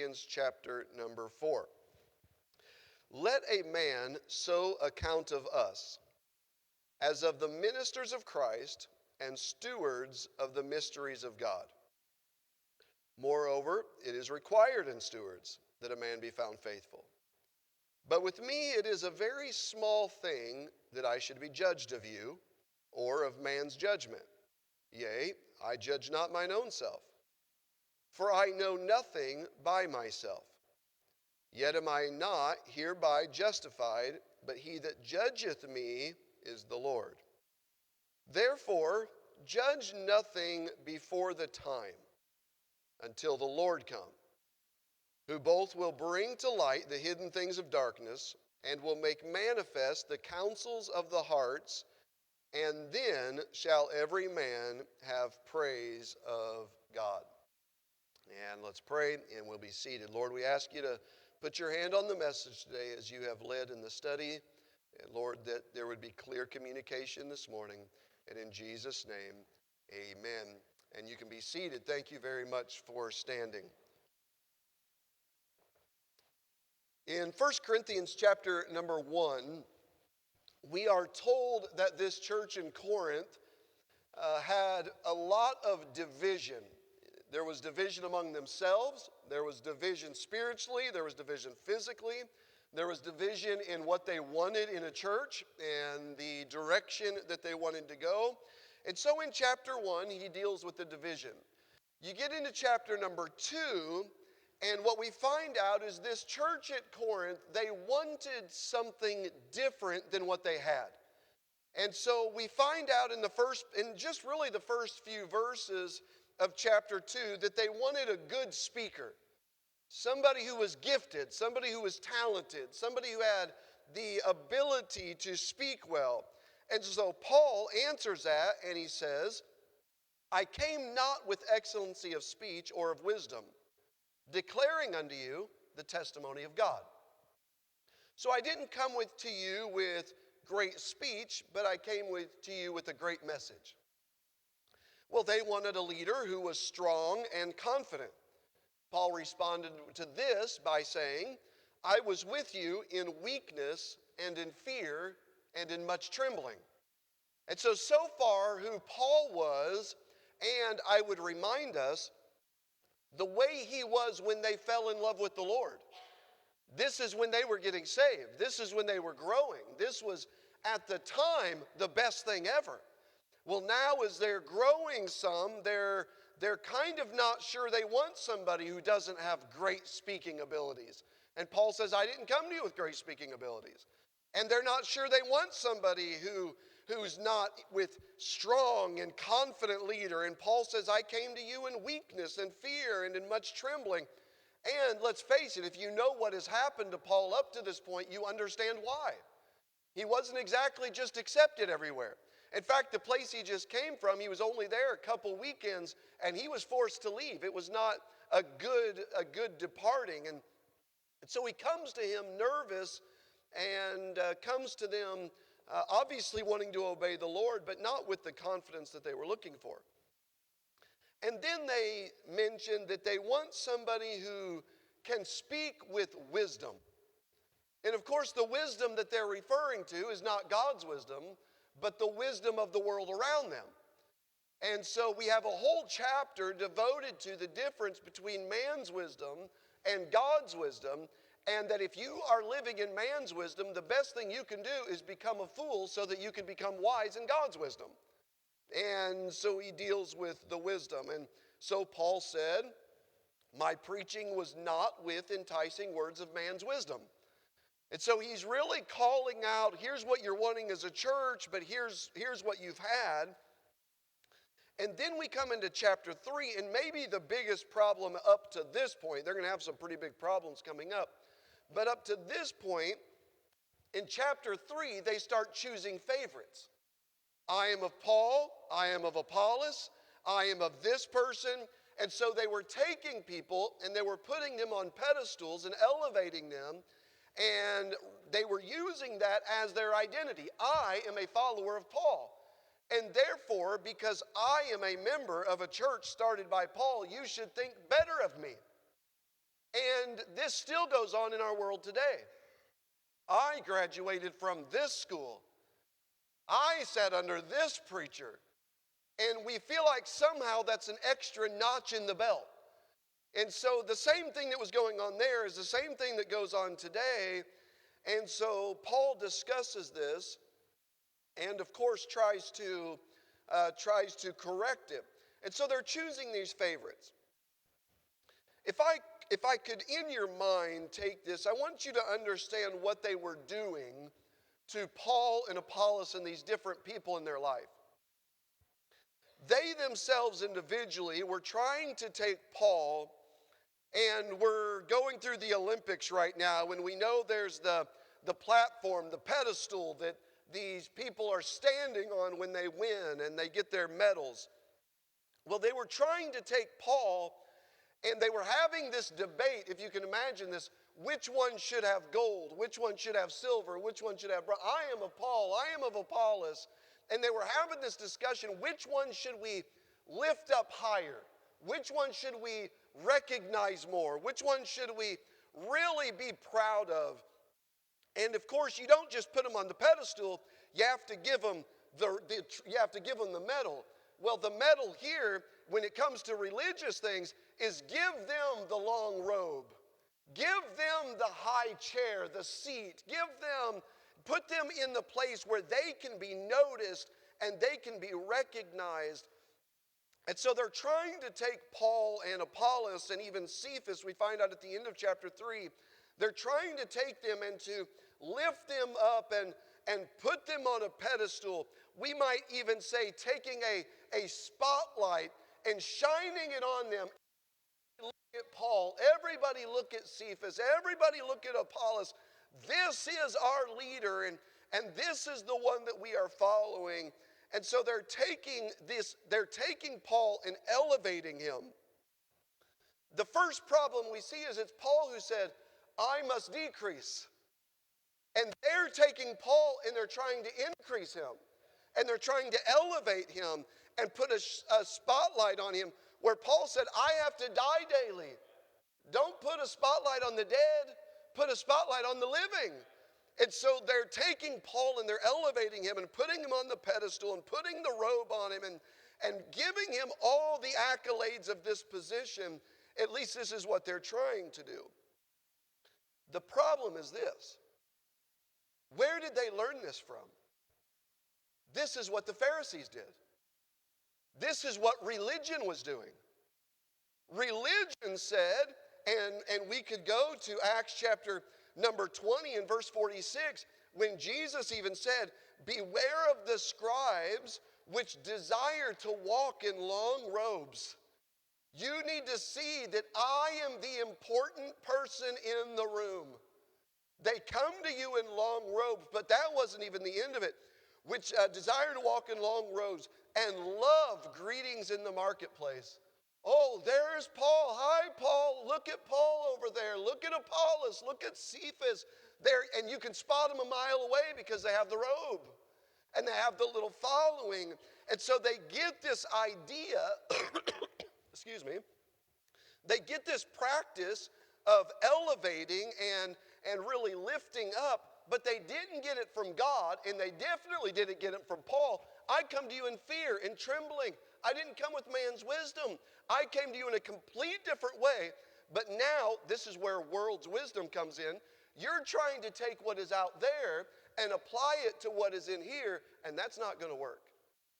Corinthians chapter number 4. Let a man so account of us, as of the ministers of Christ and stewards of the mysteries of God. Moreover, it is required in stewards that a man be found faithful. But with me it is a very small thing that I should be judged of you, or of man's judgment. Yea, I judge not mine own self. For I know nothing by myself. Yet am I not hereby justified, but he that judgeth me is the Lord. Therefore, judge nothing before the time, until the Lord come, who both will bring to light the hidden things of darkness, and will make manifest the counsels of the hearts, and then shall every man have praise of God. And let's pray, and we'll be seated. Lord, we ask you to put your hand on the message today as you have led in the study. And Lord, that there would be clear communication this morning. And in Jesus' name, amen. And you can be seated. Thank you very much for standing. In 1 Corinthians chapter number 1, we are told that this church in Corinth had a lot of division. There was division among themselves. There was division spiritually. There was division physically. There was division in what they wanted in a church and the direction that they wanted to go. And so in chapter 1, he deals with the division. You get into chapter number 2, and what we find out is this church at Corinth, they wanted something different than what they had. And so we find out in just really the first few verses of chapter 2 that they wanted a good speaker. Somebody who was gifted, somebody who was talented, somebody who had the ability to speak well. And so Paul answers that and he says, I came not with excellency of speech or of wisdom, declaring unto you the testimony of God. So I didn't come to you with great speech, but I came to you with a great message. Well, they wanted a leader who was strong and confident. Paul responded to this by saying, I was with you in weakness and in fear and in much trembling. And so far who Paul was, and I would remind us, the way he was when they fell in love with the Lord. This is when they were getting saved. This is when they were growing. This was, at the time, the best thing ever. Well, now as they're growing some, they're kind of not sure they want somebody who doesn't have great speaking abilities. And Paul says, I didn't come to you with great speaking abilities. And they're not sure they want somebody who's not with strong and confident leader. And Paul says, I came to you in weakness and fear and in much trembling. And let's face it, if you know what has happened to Paul up to this point, you understand why. He wasn't exactly just accepted everywhere. In fact, the place he just came from, he was only there a couple weekends, and he was forced to leave. It was not a good departing. And so he comes to him nervous and comes to them obviously wanting to obey the Lord, but not with the confidence that they were looking for. And then they mentioned that they want somebody who can speak with wisdom. And of course, the wisdom that they're referring to is not God's wisdom, but the wisdom of the world around them. And so we have a whole chapter devoted to the difference between man's wisdom and God's wisdom, and that if you are living in man's wisdom, the best thing you can do is become a fool so that you can become wise in God's wisdom. And so he deals with the wisdom. And so Paul said, my preaching was not with enticing words of man's wisdom. And so he's really calling out, here's what you're wanting as a church, but here's what you've had. And then we come into chapter 3, and maybe the biggest problem up to this point, they're going to have some pretty big problems coming up, but up to this point, in chapter 3, they start choosing favorites. I am of Paul, I am of Apollos, I am of this person. And so they were taking people and they were putting them on pedestals and elevating them, and they were using that as their identity. I am a follower of Paul. And therefore, because I am a member of a church started by Paul, you should think better of me. And this still goes on in our world today. I graduated from this school. I sat under this preacher. And we feel like somehow that's an extra notch in the belt. And so the same thing that was going on there is the same thing that goes on today. And so Paul discusses this and, of course, tries to correct it. And so they're choosing these favorites. If I could, in your mind, take this, I want you to understand what they were doing to Paul and Apollos and these different people in their life. They themselves individually were trying to take Paul, and we're going through the Olympics right now, and we know there's the platform, the pedestal that these people are standing on when they win and they get their medals. Well, they were trying to take Paul, and they were having this debate, if you can imagine this, which one should have gold, which one should have silver, which one should have bronze. I am of Paul, I am of Apollos. And they were having this discussion, which one should we lift up higher? Which one should we recognize more? Which one should we really be proud of? And of course, you don't just put them on the pedestal, you have to give them the medal. Well, the medal here, when it comes to religious things, is give them the long robe. Give them the high chair, the seat. Put them in the place where they can be noticed and they can be recognized. And so they're trying to take Paul and Apollos and even Cephas, we find out at the end of chapter 3, they're trying to take them and to lift them up and put them on a pedestal. We might even say taking a spotlight and shining it on them. Look at Paul, everybody look at Cephas, everybody look at Apollos. This is our leader, and this is the one that we are following. And so they're taking Paul and elevating him. The first problem we see is it's Paul who said, I must decrease. And they're taking Paul and they're trying to increase him. And they're trying to elevate him and put a spotlight on him where Paul said, I have to die daily. Don't put a spotlight on the dead. Put a spotlight on the living. And so they're taking Paul and they're elevating him and putting him on the pedestal and putting the robe on him and giving him all the accolades of this position. At least this is what they're trying to do. The problem is this. Where did they learn this from? This is what the Pharisees did. This is what religion was doing. Religion said, and we could go to Acts chapter number 20 and verse 46, when Jesus even said, beware of the scribes which desire to walk in long robes. You need to see that I am the important person in the room. They come to you in long robes, but that wasn't even the end of it. Which desire to walk in long robes and love greetings in the marketplace. Oh, there's Paul. Hi, Paul. Look at Paul over there. Look at Apollos. Look at Cephas. There, and you can spot them a mile away because they have the robe. And they have the little following. And so they get this idea, excuse me, they get this practice of elevating and really lifting up, but they didn't get it from God, and they definitely didn't get it from Paul. I come to you in fear and trembling. I didn't come with man's wisdom. I came to you in a complete different way. But now, this is where world's wisdom comes in. You're trying to take what is out there and apply it to what is in here, and that's not going to work.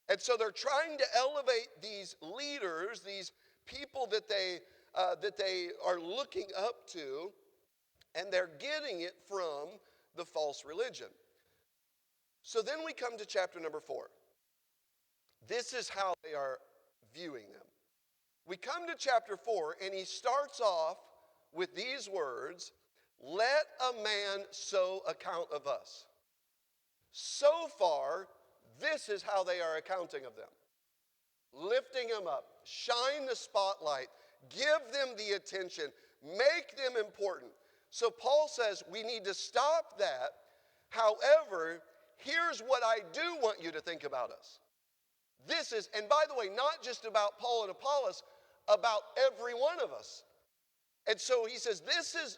And so they're trying to elevate these leaders, these people that they are looking up to, and they're getting it from the false religion. So then we come to chapter number 4. This is how they are viewing them. We come to chapter 4, and he starts off with these words, let a man so account of us. So far, this is how they are accounting of them. Lifting them up, shine the spotlight, give them the attention, make them important. So Paul says we need to stop that. However, here's what I do want you to think about us. This is, and by the way, not just about Paul and Apollos, about every one of us. And so he says,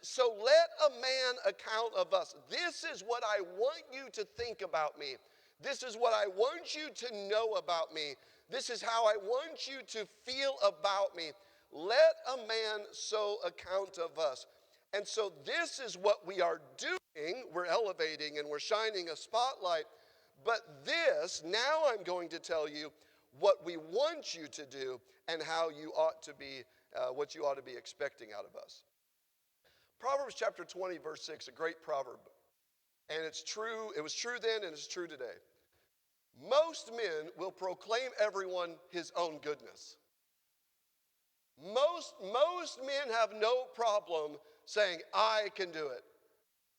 so let a man account of us. This is what I want you to think about me. This is what I want you to know about me. This is how I want you to feel about me. Let a man so account of us. And so this is what we are doing. We're elevating and we're shining a spotlight. But this, now I'm going to tell you what we want you to do and how you ought to be, what you ought to be expecting out of us. Proverbs chapter 20, verse 6, a great proverb. And it's true, it was true then and it's true today. Most men will proclaim everyone his own goodness. Most men have no problem saying, I can do it.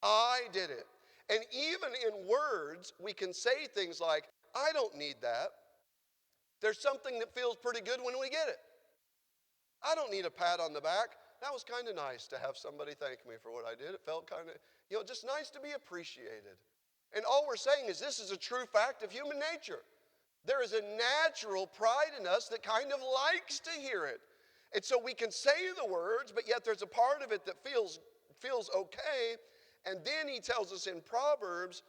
I did it. And even in words, we can say things like, I don't need that. There's something that feels pretty good when we get it. I don't need a pat on the back. That was kind of nice to have somebody thank me for what I did. It felt kind of, just nice to be appreciated. And all we're saying is this is a true fact of human nature. There is a natural pride in us that kind of likes to hear it. And so we can say the words, but yet there's a part of it that feels okay. And then he tells us in Proverbs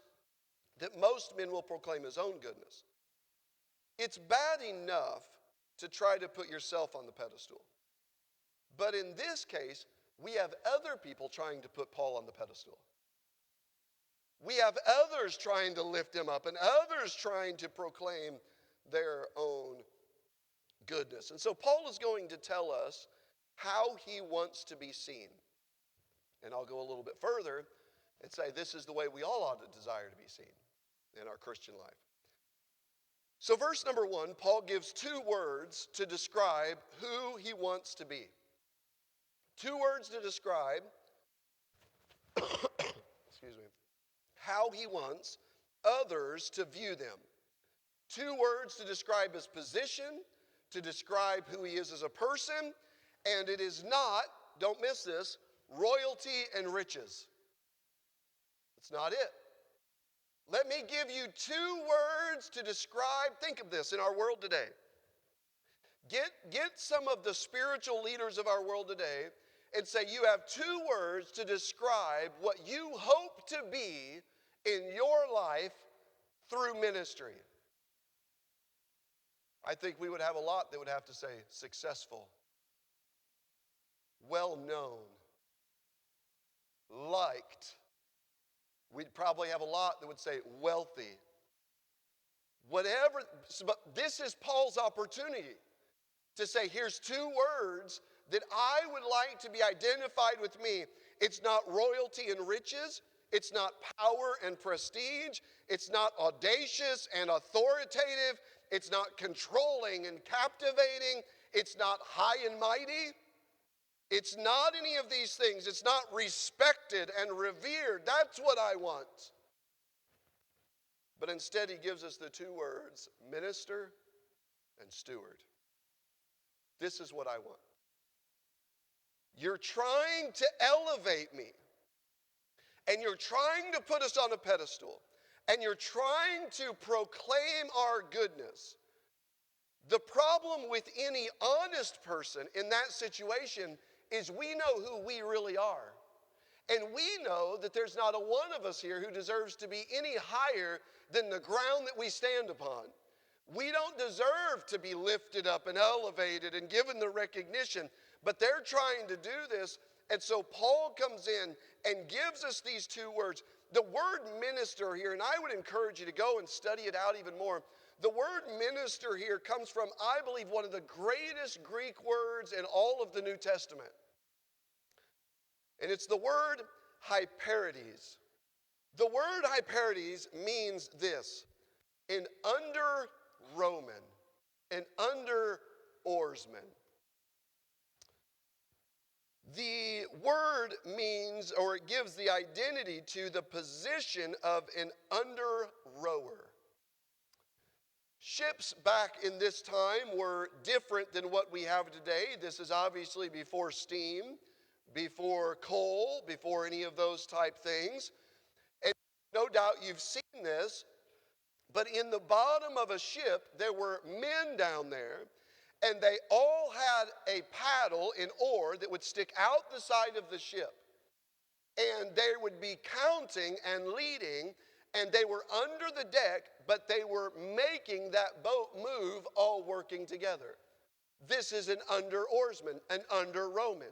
that most men will proclaim his own goodness. It's bad enough to try to put yourself on the pedestal. But in this case, we have other people trying to put Paul on the pedestal. We have others trying to lift him up and others trying to proclaim their own goodness. And so Paul is going to tell us how he wants to be seen. And I'll go a little bit further and say this is the way we all ought to desire to be seen in our Christian life. So verse number 1, Paul gives 2 words to describe who he wants to be. 2 words to describe excuse me, how he wants others to view them. 2 words to describe his position, to describe who he is as a person, and it is not, don't miss this, royalty and riches. That's not it. Let me give you 2 words to describe, think of this in our world today. Get some of the spiritual leaders of our world today and say you have 2 words to describe what you hope to be in your life through ministry. I think we would have a lot that would have to say successful, well-known, liked. We'd probably have a lot that would say wealthy. Whatever, but this is Paul's opportunity to say, here's 2 words that I would like to be identified with me. It's not royalty and riches. It's not power and prestige. It's not audacious and authoritative. It's not controlling and captivating. It's not high and mighty. It's not any of these things. It's not respected and revered. That's what I want. But instead, he gives us the 2 words, minister and steward. This is what I want. You're trying to elevate me. And you're trying to put us on a pedestal. And you're trying to proclaim our goodness. The problem with any honest person in that situation is we know who we really are. And we know that there's not a one of us here who deserves to be any higher than the ground that we stand upon. We don't deserve to be lifted up and elevated and given the recognition, but they're trying to do this. And so Paul comes in and gives us these 2 words. The word minister here, and I would encourage you to go and study it out even more. The word minister here comes from, I believe, one of the greatest Greek words in all of the New Testament. And it's the word hyperides. The word hyperides means this: an under Roman, an under oarsman. The word means, or it gives the identity to the position of an under rower. Ships back in this time were different than what we have today. This is obviously before steam, before coal, before any of those type things. And no doubt you've seen this, but in the bottom of a ship, there were men down there, And they all had a paddle, an oar, that would stick out the side of the ship. And they would be counting and leading, and they were under the deck, but they were making that boat move, all working together. This is an under-oarsman, an under-rowman.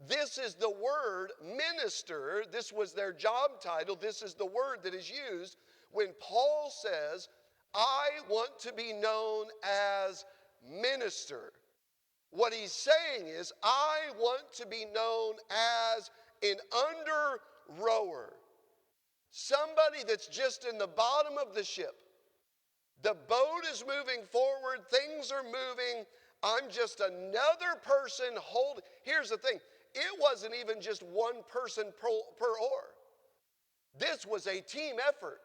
This is the word minister. This was their job title. This is the word that is used when Paul says, I want to be known as minister. What he's saying is, I want to be known as an under-rower. Somebody that's just in the bottom of the ship. The boat is moving forward. Things are moving. I'm just another person holding. Here's the thing. It wasn't even just one person per oar. This was a team effort.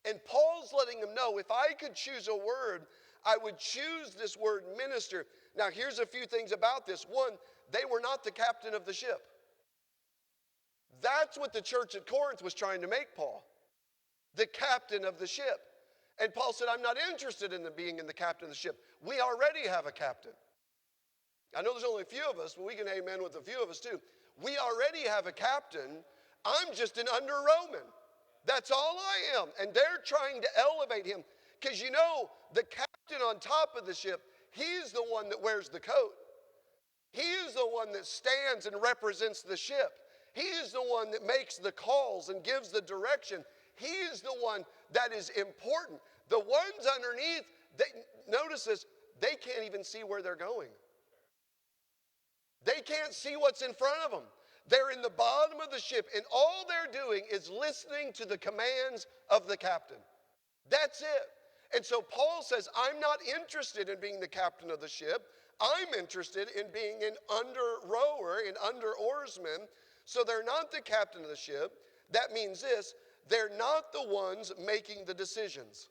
And Paul's letting them know, if I could choose a word, I would choose this word minister. Now, here's a few things about this. One, they were not the captain of the ship. That's what the church at Corinth was trying to make Paul, the captain of the ship. And Paul said, I'm not interested in being in the captain of the ship. We already have a captain. I know there's only a few of us, but we can amen with a few of us too. We already have a captain. I'm just an under-rowman. That's all I am. And they're trying to elevate him. Because you know, the captain on top of the ship, he's the one that wears the coat. He is the one that stands and represents the ship. He is the one that makes the calls and gives the direction. He is the one that is important. The ones underneath, notice this, they can't even see where they're going. They can't see what's in front of them. They're in the bottom of the ship, and all they're doing is listening to the commands of the captain. That's it. And so Paul says, I'm not interested in being the captain of the ship. I'm interested in being an under-rower, an under-oarsman. So they're not the captain of the ship. That means this, they're not the ones making the decisions.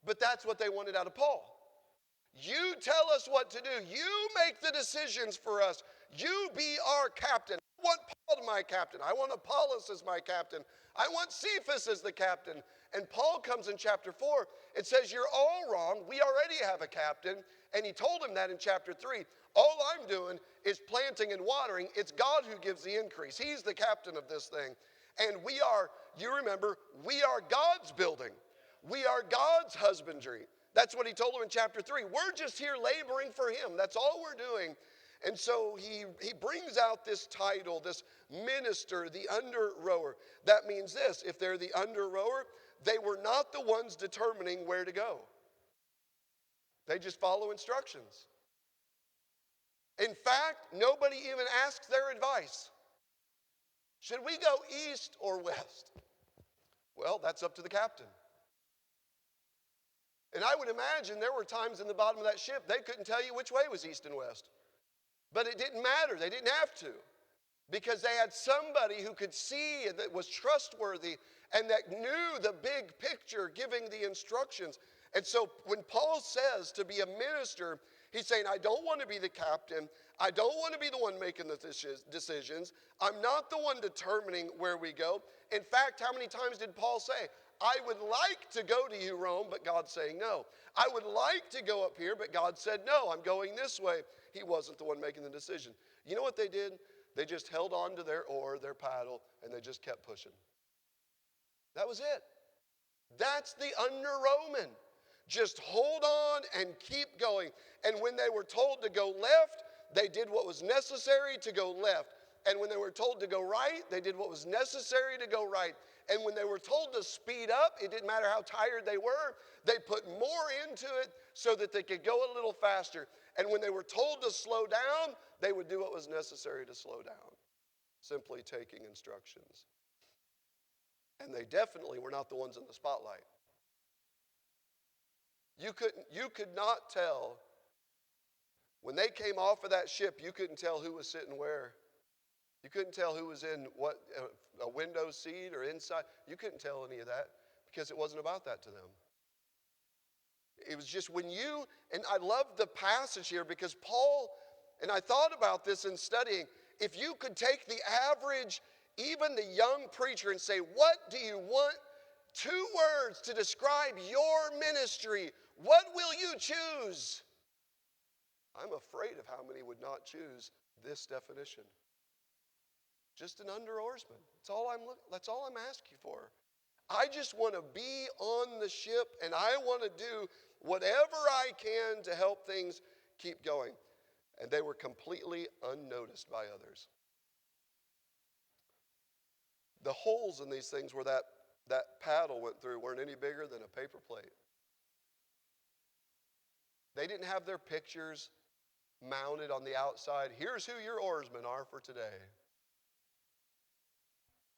But that's what they wanted out of Paul. You tell us what to do. You make the decisions for us. You be our captain. I want Paul to my captain. I want Apollos as my captain. I want Cephas as the captain. And Paul comes in chapter 4 and says, you're all wrong. We already have a captain. And he told him that in chapter 3. All I'm doing is planting and watering. It's God who gives the increase. He's the captain of this thing. And we are, you remember, we are God's building. We are God's husbandry. That's what he told him in chapter 3. We're just here laboring for him. That's all we're doing. And so he brings out this title, this minister, the under-rower. That means this, if they're the under-rower, they were not the ones determining where to go. They just follow instructions. In fact, nobody even asks their advice. Should we go east or west? Well, that's up to the captain. And I would imagine there were times in the bottom of that ship they couldn't tell you which way was east and west. But it didn't matter. They didn't have to. Because they had somebody who could see and that was trustworthy and that knew the big picture, giving the instructions. And so when Paul says to be a minister, he's saying, I don't want to be the captain. I don't want to be the one making the decisions. I'm not the one determining where we go. In fact, how many times did Paul say, I would like to go to you, Rome, but God's saying no. I would like to go up here, but God said no, I'm going this way. He wasn't the one making the decision. You know what they did? They just held on to their oar, their paddle, and they just kept pushing. That was it. That's the under-rowman. Just hold on and keep going. And when they were told to go left, they did what was necessary to go left. And when they were told to go right, they did what was necessary to go right. And when they were told to speed up, it didn't matter how tired they were, they put more into it so that they could go a little faster. And when they were told to slow down, they would do what was necessary to slow down, simply taking instructions. And they definitely were not the ones in the spotlight. You could not tell, when they came off of that ship, you couldn't tell who was sitting where. You couldn't tell who was in what, a window seat or inside. You couldn't tell any of that because it wasn't about that to them. It was just when you, and I love the passage here because Paul, and I thought about this in studying, if you could take the average, even the young preacher and say, what do you want 2 words to describe your ministry. What will you choose? I'm afraid of how many would not choose this definition. Just an under oarsman. That's all I'm asking for. I just want to be on the ship, and I want to do whatever I can to help things keep going. And they were completely unnoticed by others. The holes in these things where that paddle went through weren't any bigger than a paper plate. They didn't have their pictures mounted on the outside. Here's who your oarsmen are for today.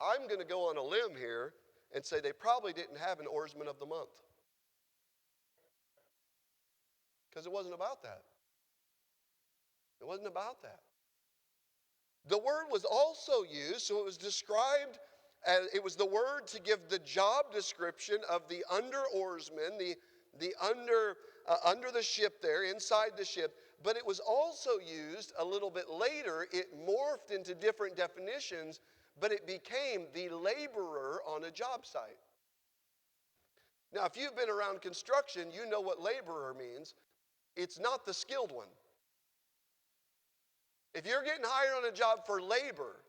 I'm going to go on a limb here and say they probably didn't have an oarsman of the month. Because it wasn't about that. It wasn't about that. The word was also used, so it was described as, it was the word to give the job description of the under oarsman, the under the ship there, inside the ship. But it was also used a little bit later. It morphed into different definitions, but it became the laborer on a job site. Now, if you've been around construction, you know what laborer means. It's not the skilled one. If you're getting hired on a job for labor,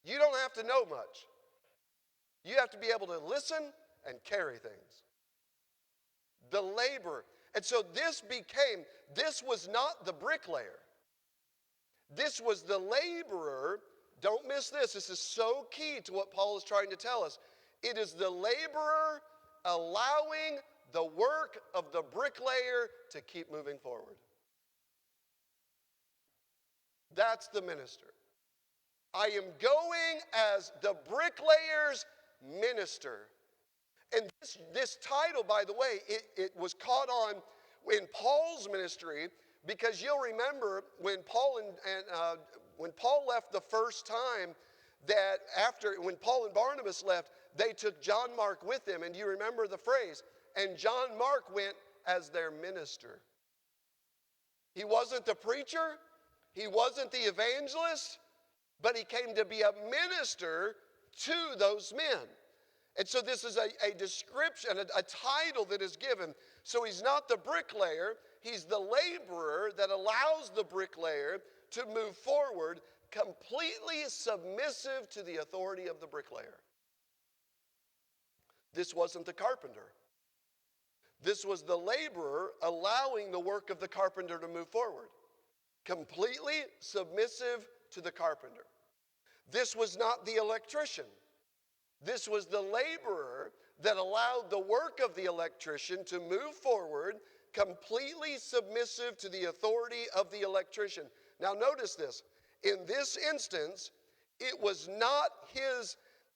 you don't have to know much. You have to be able to listen and carry things. The laborer. And so this was not the bricklayer. This was the laborer. Don't miss this. This is so key to what Paul is trying to tell us. It is the laborer allowing the work of the bricklayer to keep moving forward. That's the minister. I am going as the bricklayer's minister. And this title, by the way, it was caught on in Paul's ministry, because you'll remember when Paul when Paul left the first time, that when Paul and Barnabas left, they took John Mark with them. And you remember the phrase, and John Mark went as their minister. He wasn't the preacher. He wasn't the evangelist, but he came to be a minister to those men. And so this is a description, a title that is given. So he's not the bricklayer. He's the laborer that allows the bricklayer to move forward, completely submissive to the authority of the bricklayer. This wasn't the carpenter. This was the laborer allowing the work of the carpenter to move forward, completely submissive to the carpenter. This was not the electrician. This was the laborer that allowed the work of the electrician to move forward, completely submissive to the authority of the electrician. Now notice this. In this instance, it was not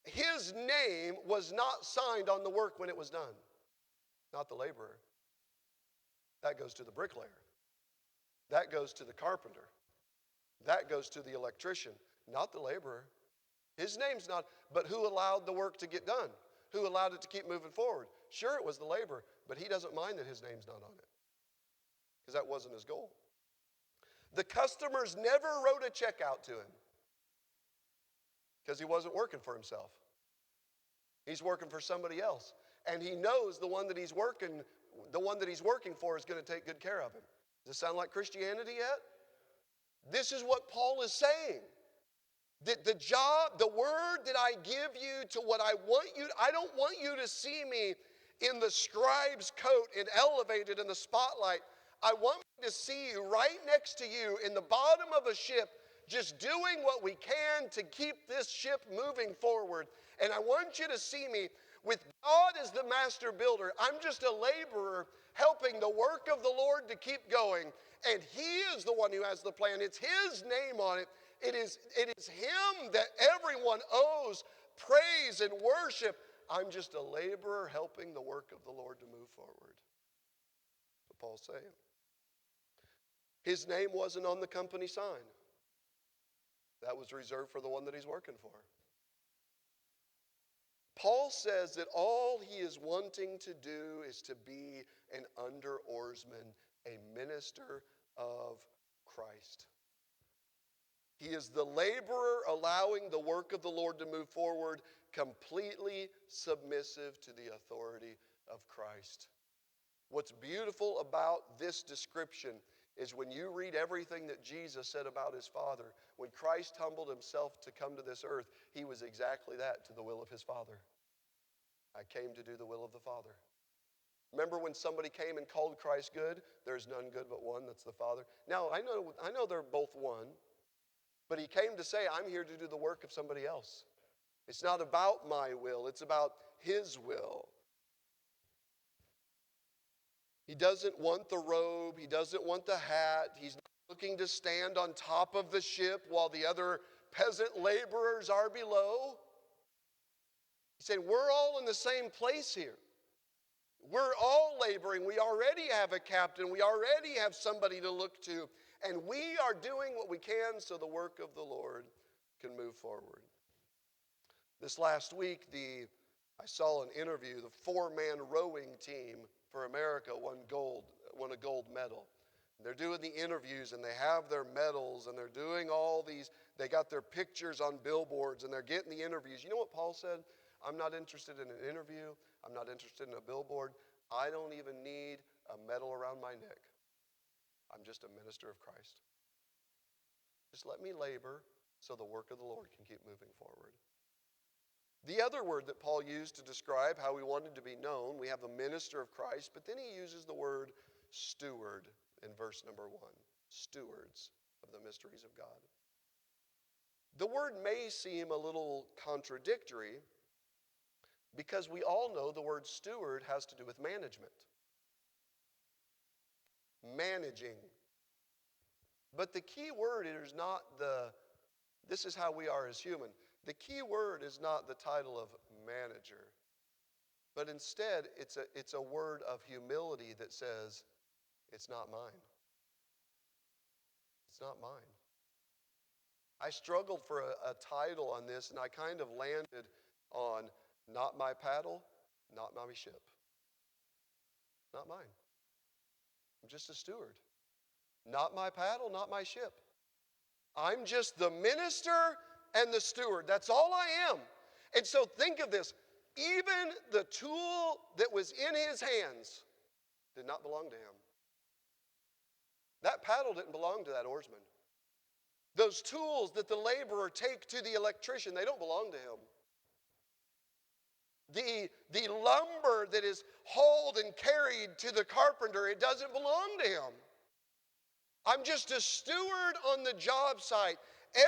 his name was not signed on the work when it was done. Not the laborer. That goes to the bricklayer. That goes to the carpenter. That goes to the electrician, not the laborer. His name's not, but who allowed the work to get done? Who allowed it to keep moving forward? Sure, it was the laborer, but he doesn't mind that his name's not on it, because that wasn't his goal. The customers never wrote a check out to him, because he wasn't working for himself. He's working for somebody else. And he knows the one that he's working for is going to take good care of him. Does it sound like Christianity yet? This is what Paul is saying. That the job, the word that I give you to what I want you, I don't want you to see me in the scribe's coat and elevated in the spotlight. I want to see you right next to you in the bottom of a ship, just doing what we can to keep this ship moving forward. And I want you to see me with God as the master builder. I'm just a laborer helping the work of the Lord to keep going. And he is the one who has the plan. It's his name on it. It is him that everyone owes praise and worship. I'm just a laborer helping the work of the Lord to move forward. That's what Paul's saying. His name wasn't on the company sign. That was reserved for the one that he's working for. Paul says that all he is wanting to do is to be an under oarsman, a minister of Christ. He is the laborer allowing the work of the Lord to move forward, completely submissive to the authority of Christ. What's beautiful about this description is when you read everything that Jesus said about his Father, when Christ humbled himself to come to this earth, he was exactly that, to the will of his Father. I came to do the will of the Father. Remember when somebody came and called Christ good? There's none good but one, that's the Father. Now, I know they're both one, but he came to say, I'm here to do the work of somebody else. It's not about my will, it's about his will. He doesn't want the robe. He doesn't want the hat. He's not looking to stand on top of the ship while the other peasant laborers are below. He said, we're all in the same place here. We're all laboring. We already have a captain. We already have somebody to look to. And we are doing what we can so the work of the Lord can move forward. This last week, I saw an interview. The four-man rowing team for America won a gold medal. They're doing the interviews and they have their medals and they're doing all these, they got their pictures on billboards and they're getting the interviews. You know what Paul said? I'm not interested in an interview. I'm not interested in a billboard. I don't even need a medal around my neck. I'm just a minister of Christ. Just let me labor so the work of the Lord can keep moving forward. The other word that Paul used to describe how he wanted to be known, we have the minister of Christ, but then he uses the word steward in verse number 1. Stewards of the mysteries of God. The word may seem a little contradictory because we all know the word steward has to do with management. Managing. But the key word is not this is how we are as human. The key word is not the title of manager, but instead it's a word of humility that says, it's not mine. It's not mine. I struggled for a title on this, and I kind of landed on not my paddle, not my ship. Not mine. I'm just a steward. Not my paddle, not my ship. I'm just the minister and the steward. That's all I am. And so think of this. Even the tool that was in his hands did not belong to him. That paddle didn't belong to that oarsman. Those tools that the laborer take to the electrician, they don't belong to him. The lumber that is hauled and carried to the carpenter, it doesn't belong to him. I'm just a steward on the job site.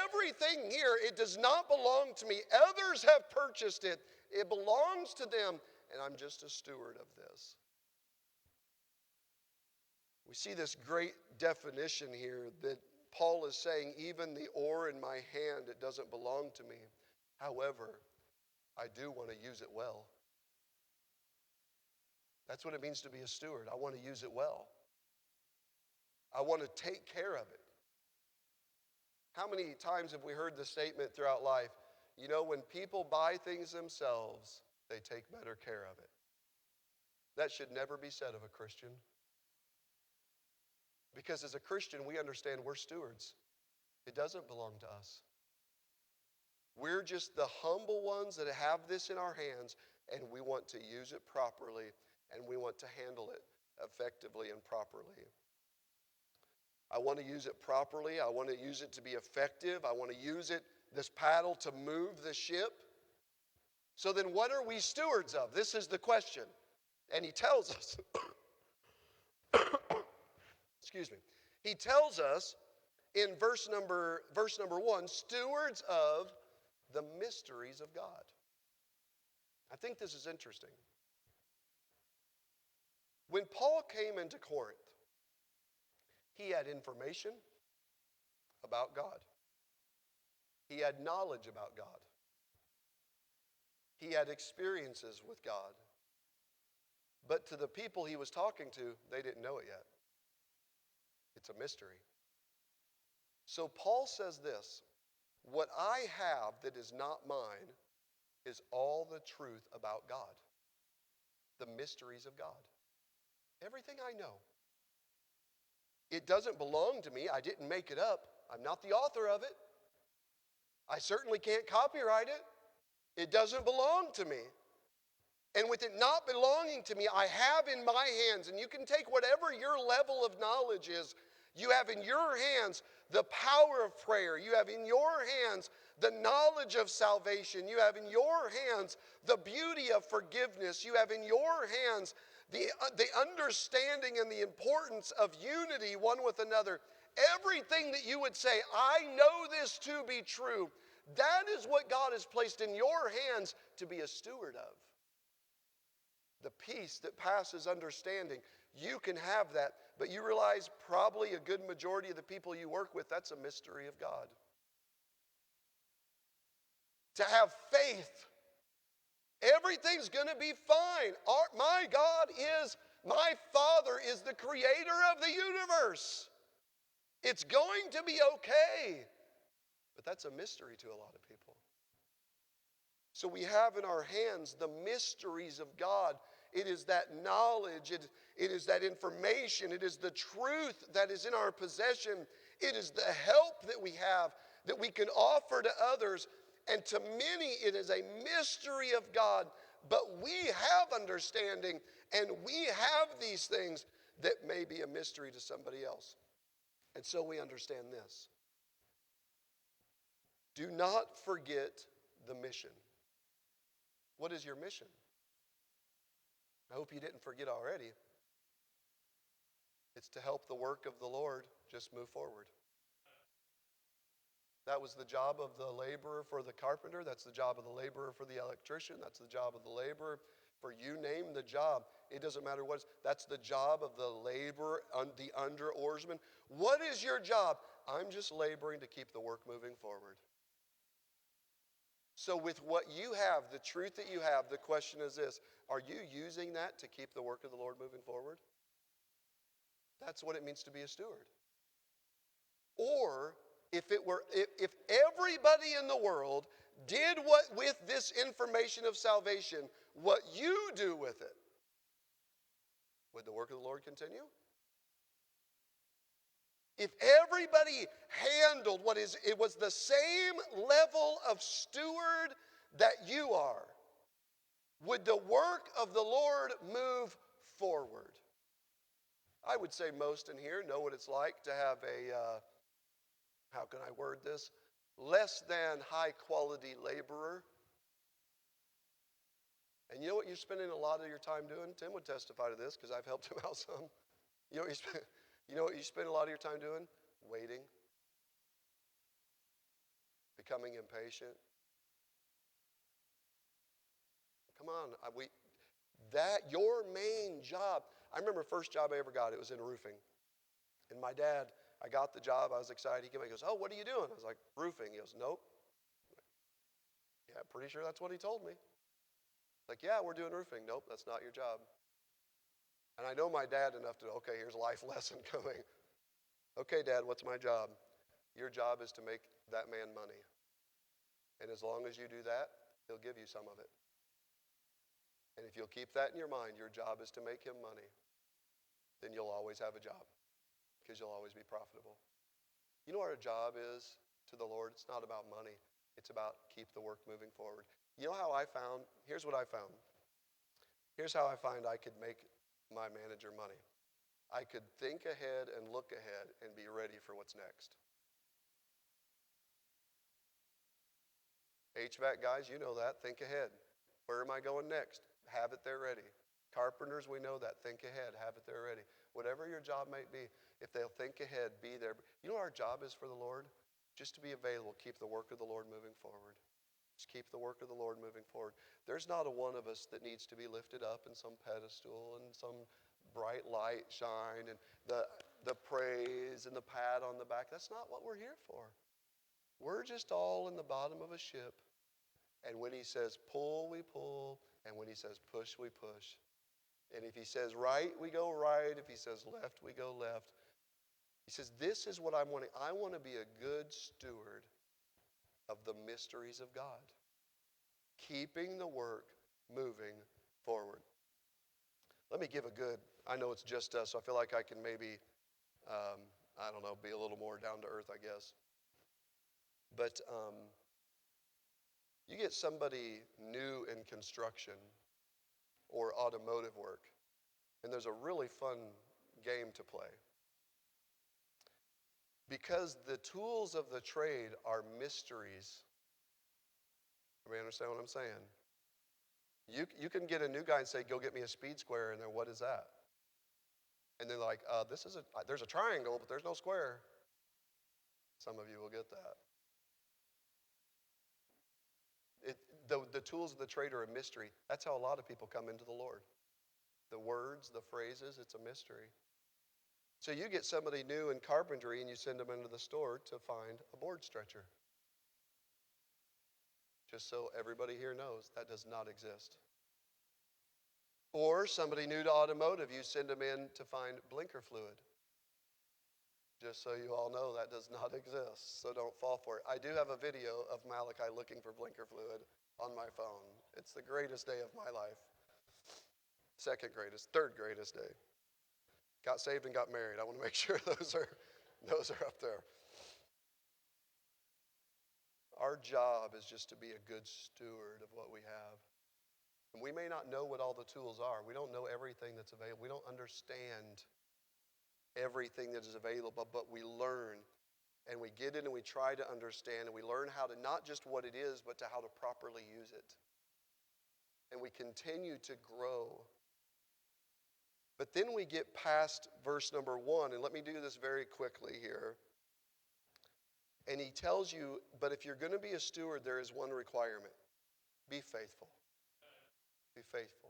Everything here, it does not belong to me. Others have purchased it. It belongs to them, and I'm just a steward of this. We see this great definition here that Paul is saying, even the oar in my hand, it doesn't belong to me. However, I do want to use it well. That's what it means to be a steward. I want to use it well. I want to take care of it. How many times have we heard the statement throughout life, you know, when people buy things themselves, they take better care of it? That should never be said of a Christian. Because as a Christian, we understand we're stewards. It doesn't belong to us. We're just the humble ones that have this in our hands, and we want to use it properly, and we want to handle it effectively and properly. I want to use it properly. I want to use it to be effective. I want to use it, this paddle, to move the ship. So then what are we stewards of? This is the question. And he tells us, excuse me, he tells us in verse number 1, stewards of the mysteries of God. I think this is interesting. When Paul came into Corinth, he had information about God. He had knowledge about God. He had experiences with God. But to the people he was talking to, they didn't know it yet. It's a mystery. So Paul says this, what I have that is not mine is all the truth about God. The mysteries of God. Everything I know. It doesn't belong to me. I didn't make it up. I'm not the author of it. I certainly can't copyright it. It doesn't belong to me. And with it not belonging to me, I have in my hands, and you can take whatever your level of knowledge is, you have in your hands the power of prayer. You have in your hands the knowledge of salvation. You have in your hands the beauty of forgiveness. You have in your hands the understanding and the importance of unity one with another. Everything that you would say, I know this to be true, that is what God has placed in your hands to be a steward of. The peace that passes understanding. You can have that, but you realize probably a good majority of the people you work with, that's a mystery of God. To have faith, everything's going to be fine. My Father is the creator of the universe. It's going to be okay. But that's a mystery to a lot of people. So we have in our hands the mysteries of God. It is that knowledge, it is that information, it is the truth that is in our possession. It is the help that we have, that we can offer to others. And to many, it is a mystery of God. But we have understanding, and we have these things that may be a mystery to somebody else. And so we understand this. Do not forget the mission. What is your mission? I hope you didn't forget already. It's to help the work of the Lord just move forward. That was the job of the laborer for the carpenter. That's the job of the laborer for the electrician. That's the job of the laborer for you name the job. It doesn't matter what. That's the job of the laborer, the under oarsman. What is your job? I'm just laboring to keep the work moving forward. So with what you have, the truth that you have, the question is this: are you using that to keep the work of the Lord moving forward? That's what it means to be a steward. Or if everybody in the world did what with this information of salvation, what you do with it, would the work of the Lord continue? If everybody handled it was the same level of steward that you are, would the work of the Lord move forward? I would say most in here know what it's like to have how can I word this? Less than high quality laborer. And you know what you're spending a lot of your time doing? Tim would testify to this because I've helped him out some. You know what you spend a lot of your time doing? Waiting. Becoming impatient. Come on. Your main job. I remember the first job I ever got, it was in roofing. And my dad, I got the job, I was excited. He came in, he goes, oh, what are you doing? I was like, roofing. He goes, nope. Yeah, pretty sure that's what he told me. Like, yeah, we're doing roofing. Nope, that's not your job. And I know my dad enough to know, okay, here's a life lesson coming. Okay, Dad, what's my job? Your job is to make that man money. And as long as you do that, he'll give you some of it. And if you'll keep that in your mind, your job is to make him money, then you'll always have a job because you'll always be profitable. You know what our job is to the Lord? It's not about money. It's about keep the work moving forward. You know how here's what I found. Here's how I find I could make my manager money. I could think ahead and look ahead and be ready for what's next. HVAC guys, you know that. Think ahead. Where am I going next? Have it there ready. Carpenters, we know that. Think ahead. Have it there ready. Whatever your job might be, if they'll think ahead, be there. You know what our job is for the Lord? Just to be available. Keep the work of the Lord moving forward. Just keep the work of the Lord moving forward. There's not a one of us that needs to be lifted up in some pedestal and some bright light shine and the praise and the pat on the back. That's not what we're here for. We're just all in the bottom of a ship. And when he says pull, we pull. And when he says push, we push. And if he says right, we go right. If he says left, we go left. He says, this is what I'm wanting. I want to be a good steward of the mysteries of God. Keeping the work moving forward. Let me give I know it's just us, so I feel like I can maybe, be a little more down to earth, I guess. But You get somebody new in construction or automotive work, and there's a really fun game to play. Because the tools of the trade are mysteries. Everybody understand what I'm saying? You can get a new guy and say, go get me a speed square, and then what is that? And they're like, there's a triangle, but there's no square. Some of you will get that. The tools of the trade are a mystery. That's how a lot of people come into the Lord. The words, the phrases, it's a mystery. So you get somebody new in carpentry and you send them into the store to find a board stretcher. Just so everybody here knows, that does not exist. Or somebody new to automotive, you send them in to find blinker fluid. Just so you all know, that does not exist, so don't fall for it. I do have a video of Malachi looking for blinker fluid on my phone. It's the greatest day of my life. Second greatest, third greatest day. Got saved and got married. I want to make sure those are up there. Our job is just to be a good steward of what we have. And we may not know what all the tools are. We don't know everything that's available. We don't understand everything that is available, but we learn. And we get in and we try to understand, and we learn how to, not just what it is, but to how to properly use it. And we continue to grow. But then we get past verse number 1, and let me do this very quickly here. And he tells you, but if you're going to be a steward, there is one requirement. Be faithful. Be faithful.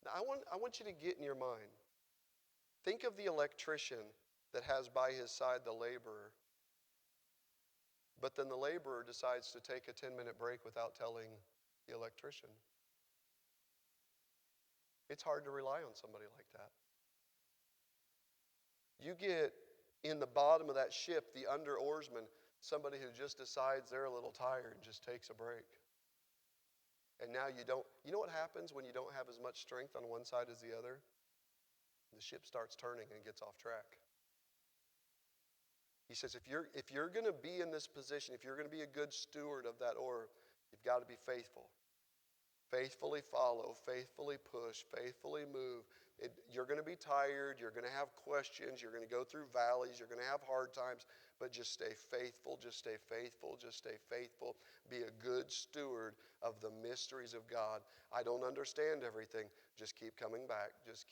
Now, I want you to get in your mind. Think of the electrician that has by his side the laborer. But then the laborer decides to take a 10-minute break without telling the electrician. It's hard to rely on somebody like that. You get in the bottom of that ship, the under oarsman, somebody who just decides they're a little tired and just takes a break. And now you know what happens when you don't have as much strength on one side as the other? The ship starts turning and gets off track. He says, if you're going to be in this position, if you're going to be a good steward of that oar, you've got to be faithful. Faithfully follow, faithfully push, faithfully move. You're going to be tired. You're going to have questions. You're going to go through valleys. You're going to have hard times. But just stay faithful. Just stay faithful. Just stay faithful. Be a good steward of the mysteries of God. I don't understand everything. Just keep coming back. Just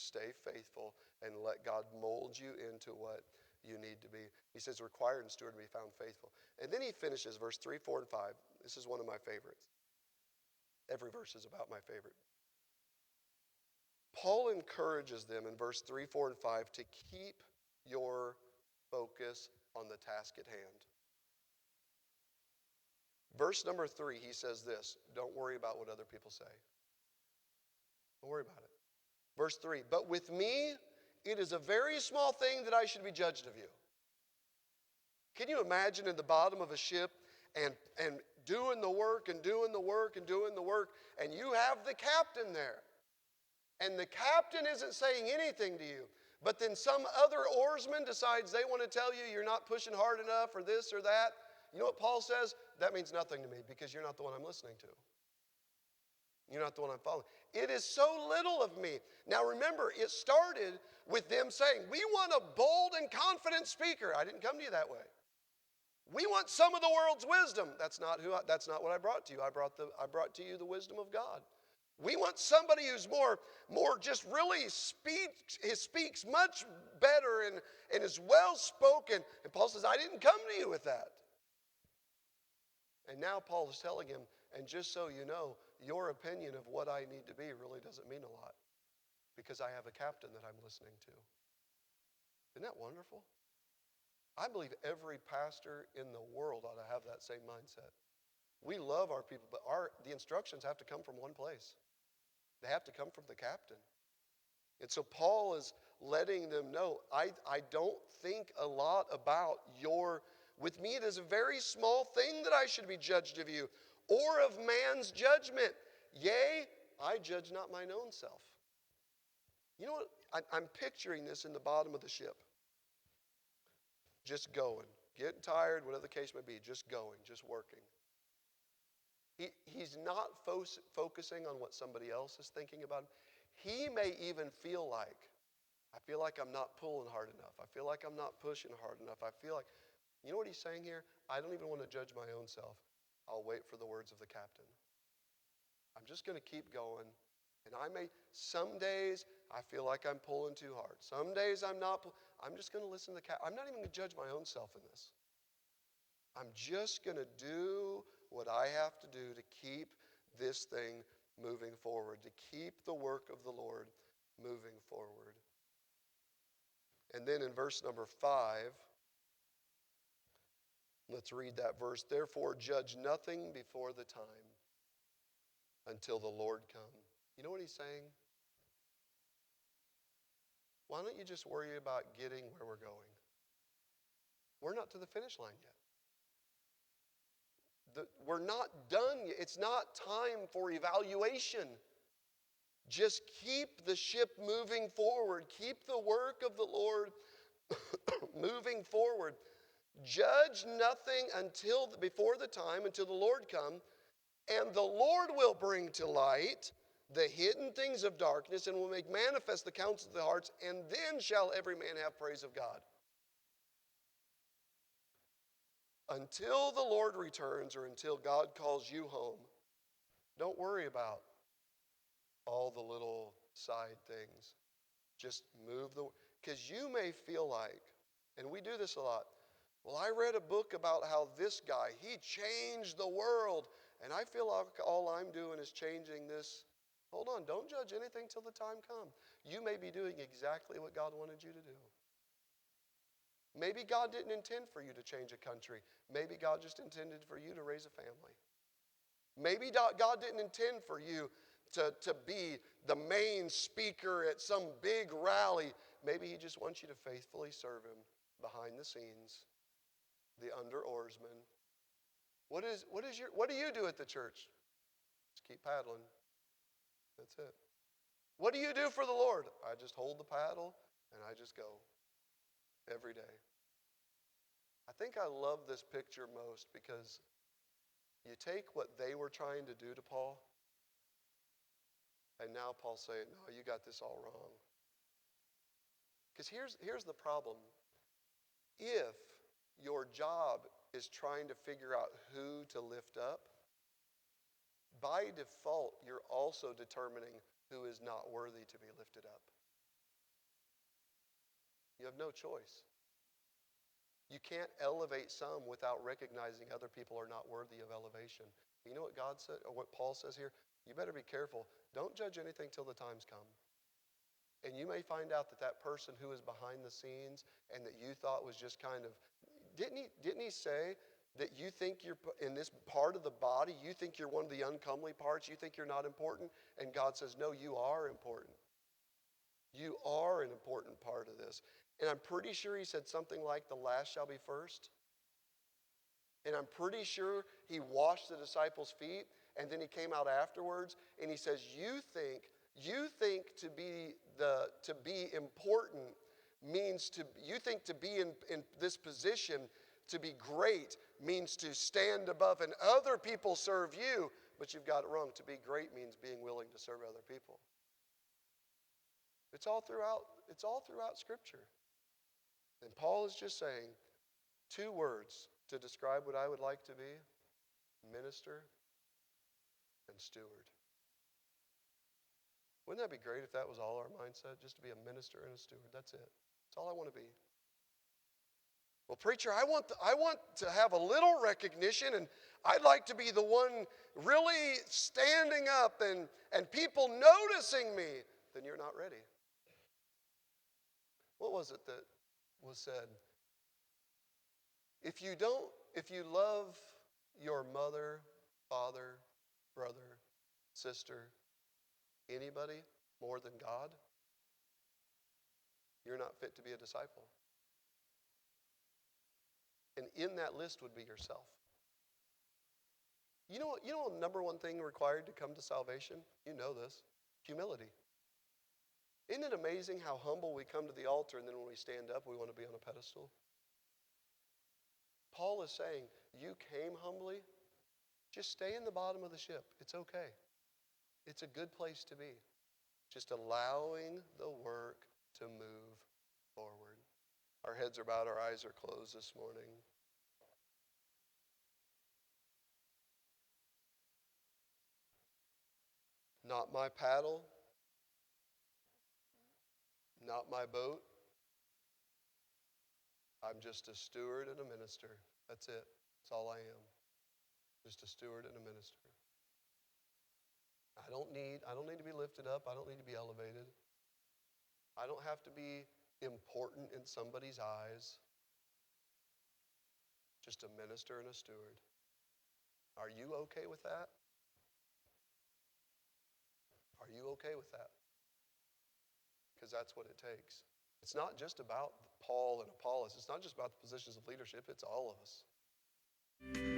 stay faithful and let God mold you into what you need to be. He says, required in steward to be found faithful. And then he finishes verse 3, 4, and 5. This is one of my favorites. Every verse is about my favorite. Paul encourages them in verse 3, 4, and 5 to keep your focus on the task at hand. Verse number 3, he says this, don't worry about what other people say. Don't worry about it. Verse 3, but with me, it is a very small thing that I should be judged of you. Can you imagine in the bottom of a ship and doing the work and doing the work and doing the work, and you have the captain there. And the captain isn't saying anything to you, but then some other oarsman decides they want to tell you you're not pushing hard enough or this or that. You know what Paul says? That means nothing to me because you're not the one I'm listening to. You're not the one I'm following. It is so little of me. Now remember, it started with them saying, we want a bold and confident speaker. I didn't come to you that way. We want some of the world's wisdom. That's not what I brought to you. I brought to you the wisdom of God. We want somebody who's more just really speaks much better and is well spoken. And Paul says, I didn't come to you with that. And now Paul is telling him, and just so you know, your opinion of what I need to be really doesn't mean a lot because I have a captain that I'm listening to. Isn't that wonderful? I believe every pastor in the world ought to have that same mindset. We love our people, but the instructions have to come from one place. They have to come from the captain. And so Paul is letting them know, I don't think a lot about with me it is a very small thing that I should be judged of you, or of man's judgment. Yea, I judge not mine own self. You know what? I'm picturing this in the bottom of the ship. Just going, getting tired, whatever the case may be, just going, just working. He's not focusing on what somebody else is thinking about him. He may even feel like, I feel like I'm not pulling hard enough. I feel like I'm not pushing hard enough. I feel like, you know what he's saying here? I don't even want to judge my own self. I'll wait for the words of the captain. I'm just going to keep going. And some days I feel like I'm pulling too hard. Some days I'm not. I'm just going to listen to the captain. I'm not even going to judge my own self in this. I'm just going to do what I have to do to keep this thing moving forward, to keep the work of the Lord moving forward. And then in verse number 5, let's read that verse. Therefore, judge nothing before the time until the Lord come. You know what he's saying? Why don't you just worry about getting where we're going? We're not to the finish line yet. We're not done yet. It's not time for evaluation. Just keep the ship moving forward. Keep the work of the Lord moving forward. Judge nothing before the time, until the Lord come, and the Lord will bring to light the hidden things of darkness and will make manifest the counsels of the hearts, and then shall every man have praise of God. Until the Lord returns or until God calls you home, don't worry about all the little side things. Just because you may feel like, and we do this a lot, well, I read a book about how this guy, he changed the world, and I feel like all I'm doing is changing this. Hold on, don't judge anything till the time comes. You may be doing exactly what God wanted you to do. Maybe God didn't intend for you to change a country. Maybe God just intended for you to raise a family. Maybe God didn't intend for you to be the main speaker at some big rally. Maybe he just wants you to faithfully serve him behind the scenes, the under oarsman. What do you do at the church? Just keep paddling. That's it. What do you do for the Lord? I just hold the paddle and I just go every day. I think I love this picture most because you take what they were trying to do to Paul, and now Paul's saying, no, you got this all wrong. Because here's the problem. If your job is trying to figure out who to lift up, by default, you're also determining who is not worthy to be lifted up. You have no choice. You can't elevate some without recognizing other people are not worthy of elevation. You know what God said, or what Paul says here? You better be careful. Don't judge anything till the times come. And you may find out that person who is behind the scenes and that you thought was just kind of, didn't he say that you think you're in this part of the body, you think you're one of the uncomely parts, you think you're not important? And God says, no, you are important. You are an important part of this. And I'm pretty sure he said something like the last shall be first. And I'm pretty sure he washed the disciples' feet, and then he came out afterwards and he says, you think to be important means you think to be in this position, to be great means to stand above and other people serve you, but you've got it wrong. To be great means being willing to serve other people. It's all throughout Scripture. And Paul is just saying 2 words to describe what I would like to be: minister and steward. Wouldn't that be great if that was all our mindset, just to be a minister and a steward? That's it. That's all I want to be. Well, preacher, I want to have a little recognition, and I'd like to be the one really standing up and people noticing me. Then you're not ready. What was it that was said? If you love your mother, father, brother, sister, anybody more than God, you're not fit to be a disciple. And in that list would be yourself. You know the number one thing required to come to salvation? You know this. Humility. Isn't it amazing how humble we come to the altar, and then when we stand up, we want to be on a pedestal? Paul is saying, you came humbly, Just stay in the bottom of the ship. It's okay. It's a good place to be. Just allowing the work to move forward. Our heads are bowed, our eyes are closed this morning. Not my paddle, not my boat. I'm just a steward and a minister. That's it. That's all I am. Just a steward and a minister. I don't need to be lifted up. I don't need to be elevated. I don't have to be important in somebody's eyes. Just a minister and a steward. Are you okay with that? Are you okay with that? Because that's what it takes. It's not just about Paul and Apollos. It's not just about the positions of leadership. It's all of us.